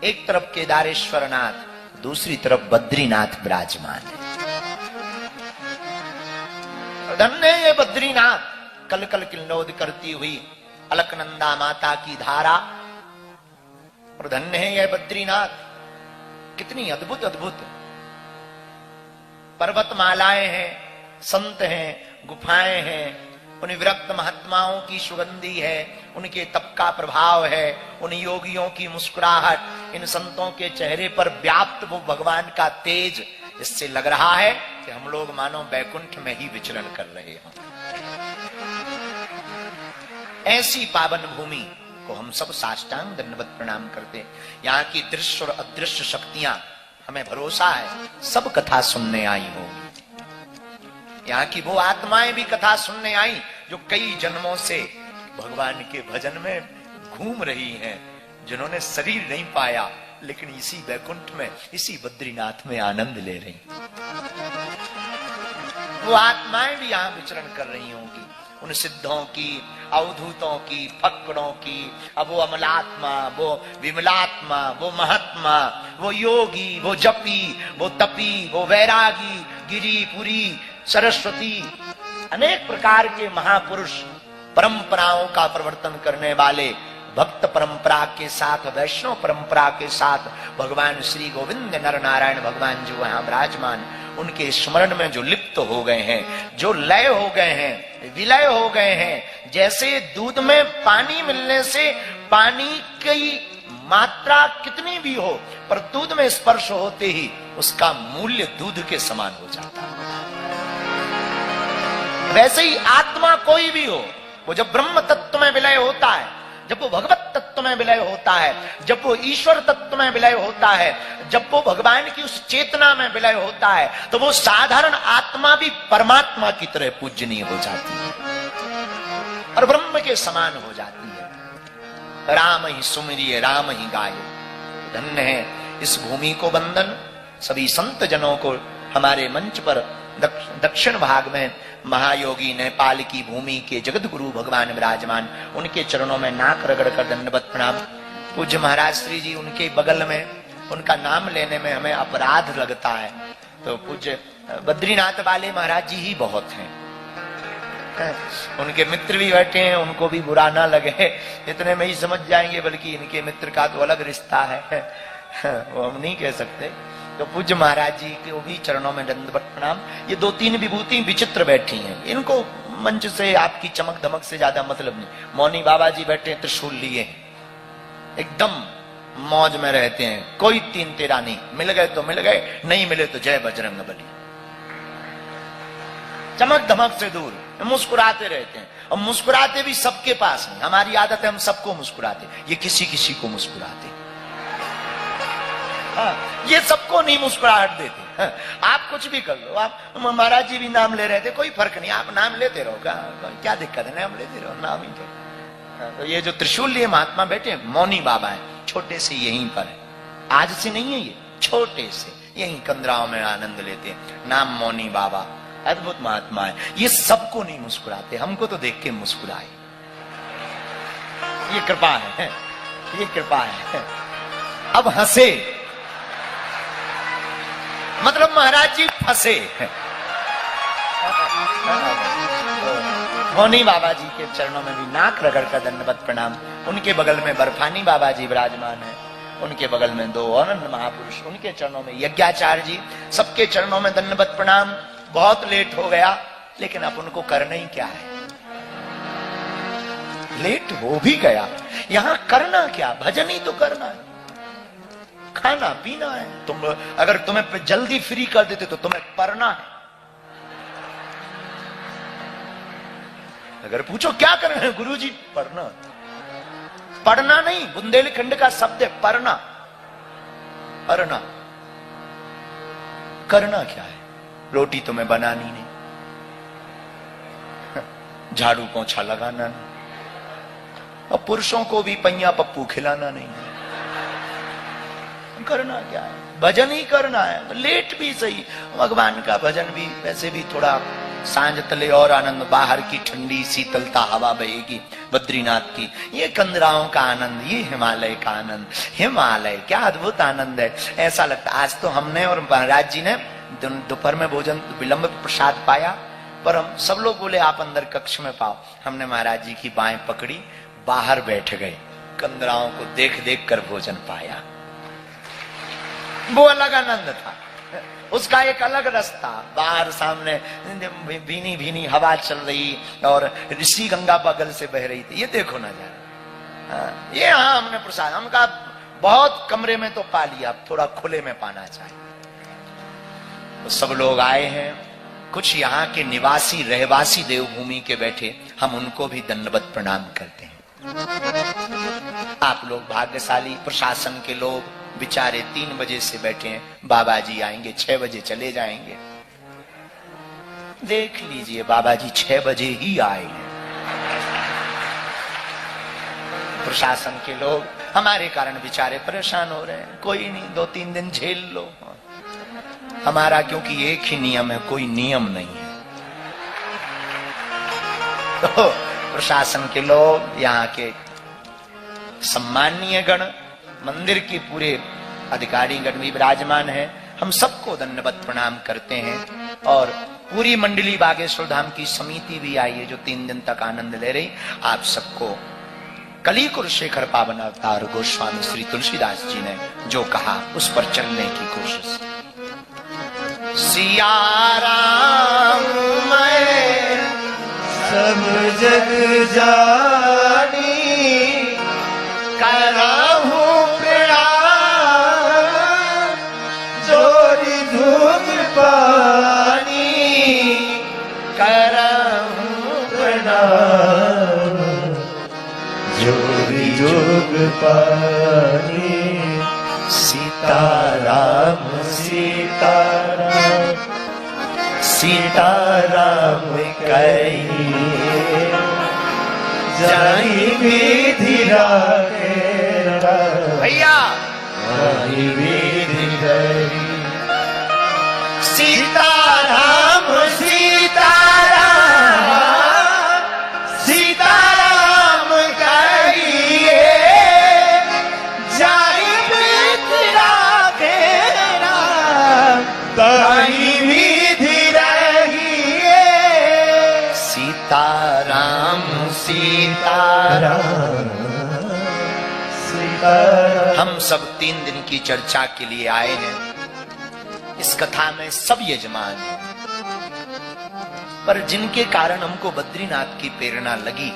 एक तरफ केदारेश्वर नाथ, दूसरी तरफ बद्रीनाथ विराजमान है। धन्य ये बद्रीनाथ, कल कल किल्लोद करती हुई अलकनंदा माता की धारा। और धन्य है यह बद्रीनाथ, कितनी अद्भुत अद्भुत पर्वतमालाएं हैं, संत हैं, गुफाएं हैं, उन विरक्त महात्माओं की सुगंधी है, उनके तप का प्रभाव है, उन योगियों की मुस्कुराहट, इन संतों के चेहरे पर व्याप्त वो भगवान का तेज। इससे लग रहा है कि हम लोग मानो बैकुंठ में ही विचरण कर रहे हों। ऐसी पावन भूमि को हम सब साष्टांग दंडवत प्रणाम करते हैं। यहाँ की दृश्य और अदृश्य शक्तियां, हमें भरोसा है सब कथा सुनने आई होगी। यहाँ की वो आत्माएं भी कथा सुनने आई जो कई जन्मों से भगवान के भजन में घूम रही हैं, जिन्होंने शरीर नहीं पाया लेकिन इसी वैकुंठ में, इसी बद्रीनाथ में आनंद ले रही। वो आत्माएं भी यहां विचरण कर रही होंगी, उन सिद्धों की, अवधूतों की, फक्कड़ों की। अब वो अमलात्मा, वो विमलात्मा, वो महात्मा, वो योगी, वो जपी, वो तपी, वो वैरागी, गिरिपुरी, सरस्वती, अनेक प्रकार के महापुरुष, परंपराओं का प्रवर्तन करने वाले, भक्त परंपरा के साथ, वैष्णव परंपरा के साथ भगवान श्री गोविंद नर नारायण भगवान जो यहाँ विराजमान, उनके स्मरण में जो लिप्त हो गए हैं, जो लय हो गए हैं, विलय हो गए हैं। जैसे दूध में पानी मिलने से पानी की मात्रा कितनी भी हो, पर दूध में स्पर्श होते ही उसका मूल्य दूध के समान हो जाता है। वैसे ही आत्मा कोई भी हो, वो जब ब्रह्म तत्व में विलय होता है, जब वो भगवत तत्व में विलय होता है, जब वो ईश्वर तत्व में विलय होता है, जब वो भगवान की उस चेतना में विलय होता है, तो वो साधारण आत्मा भी परमात्मा की तरह पूजनीय हो जाती है और ब्रह्म के समान हो जाती है। राम ही सुमिरिय, राम ही गाये। धन्य है इस भूमि को वंदन सभी संत जनों को। हमारे मंच पर दक्षिण भाग में महायोगी नेपाल की भूमि के जगत गुरु भगवान विराजमान, उनके चरणों में नाक रगड़ कर दंडवत प्रणाम। पूज्य महाराज श्री जी उनके बगल में, उनका नाम लेने में हमें अपराध लगता है, तो पूज्य बद्रीनाथ वाले महाराज जी ही बहुत हैं। उनके मित्र भी बैठे हैं, उनको भी बुरा ना लगे, इतने में ही समझ जाएंगे, बल्कि इनके मित्र का तो अलग रिश्ता है, वो हम नहीं कह सकते। तो पूज्य महाराज जी के भी चरणों में दंडवत प्रणाम। ये दो तीन विभूति विचित्र बैठी हैं, इनको मंच से आपकी चमक धमक से ज्यादा मतलब नहीं। मौनी बाबा जी बैठे हैं, त्रिशूल लिए, एकदम मौज में रहते हैं, कोई तीन तेरा नहीं, मिल गए तो मिल गए, नहीं मिले तो जय बजरंग बली। चमक धमक से दूर, मुस्कुराते रहते हैं, और मुस्कुराते भी सबके पास नहीं। हमारी आदत है हम सबको मुस्कुराते, ये किसी किसी को मुस्कुराते। ये सबको नहीं मुस्कुराहट देते। आप कुछ भी कर लो, आप महाराज जी भी नाम ले रहे थे, कोई फर्क नहीं, आप नाम लेते रहो, क्या दिक्कत है, नाम लेते रहो, नाम ही तो। तो ये जो त्रिशूल लिए महात्मा बैठे हैं, मौनी बाबा है, छोटे से यहीं पर है, आज से नहीं है, ये छोटे से यहीं कंदराओं में आनंद लेते हैं। नाम मौनी बाबा, अद्भुत महात्मा है। ये सबको नहीं मुस्कुराते, हमको तो देख के मुस्कुराए, ये कृपा है, ये कृपा है। अब हंसे मतलब महाराज जी फंसे। मौनी बाबा जी के चरणों में भी नाक रगड़ कर दंडवत प्रणाम। उनके बगल में बर्फानी बाबा जी विराजमान है, उनके बगल में दो आनंद महापुरुष, उनके चरणों में यज्ञाचार्य जी, सबके चरणों में दंडवत प्रणाम। बहुत लेट हो गया, लेकिन अब उनको करना ही क्या है, लेट हो भी गया, यहां करना क्या, भजन ही तो करना है, खाना पीना है। तुम अगर तुम्हें जल्दी फ्री कर देते तो तुम्हें पढ़ना है। अगर पूछो क्या करना है, गुरुजी पढ़ना। पढ़ना नहीं, बुंदेलखंड का शब्द है पढ़ना, पढ़ना। करना क्या है, रोटी तुम्हें बनानी नहीं, झाड़ू पोंछा लगाना नहीं, और पुरुषों को भी पैया पप्पू खिलाना नहीं है। करना क्या है, भजन ही करना है। लेट भी सही, भगवान का भजन भी वैसे भी थोड़ा सांझ तले और आनंद, बाहर की ठंडी शीतलता हवा बहेगी, बद्रीनाथ की। ये कंदराओं का आनंद, ये हिमालय का आनंद। हिमालय क्या अद्भुत आनंद है। ऐसा लगता आज तो हमने और महाराज जी ने दोपहर में भोजन विलंब प्रसाद पाया, पर हम सब लोग बोले आप अंदर कक्ष में पाओ। हमने महाराज जी की बाहें पकड़ी, बाहर बैठ गए, कंदराओं को देख देख कर भोजन पाया। वो अलग आनंद था, उसका एक अलग रास्ता। बाहर सामने भीनी भीनी हवा चल रही और ऋषि गंगा बगल से बह रही थी। ये देखो नजारा। ये हाँ हमने प्रसाद, हम कहा बहुत कमरे में तो पा लिया, अब थोड़ा खुले में पाना चाहिए। तो सब लोग आए हैं, कुछ यहाँ के निवासी रहवासी देवभूमि के बैठे, हम उनको भी दंडवत प्रणाम करते हैं। आप लोग भाग्यशाली, प्रशासन के लोग बेचारे 3 बजे से बैठे हैं, बाबा जी आएंगे 6 बजे चले जाएंगे। देख लीजिए बाबा जी 6 बजे ही आए हैं। प्रशासन के लोग हमारे कारण बेचारे परेशान हो रहे हैं। कोई नहीं, 2-3 दिन झेल लो। हमारा क्योंकि एक ही नियम है, कोई नियम नहीं है। तो प्रशासन के लोग, यहाँ के सम्माननीय गण, मंदिर की पूरे अधिकारी गण भी विराजमान है, हम सबको दंडवत प्रणाम करते हैं। और पूरी मंडली बागेश्वर धाम की समिति भी आई है जो 3 दिन तक आनंद ले रही। आप सबको कलिकुल शेखर पावन अवतार गोस्वामी श्री तुलसीदास जी ने जो कहा उस पर चलने की कोशिश। सिया राम मैं सब जग जानी, कराहू जोरी धूप पानी, कराहू प्रणाम जोरी जोग पानी। सीताराम सीताराम सीताराम कहिए, जाई विधि राखे भैया विधि रही। सीताराम सीताराम सीताराम कहिए, जाई विधि राखे ताई विधि रही। सीताराम सीताराम हम सब 3 दिन की चर्चा के लिए आए हैं। इस कथा में सब यजमान हैं, पर जिनके कारण हमको बद्रीनाथ की प्रेरणा लगी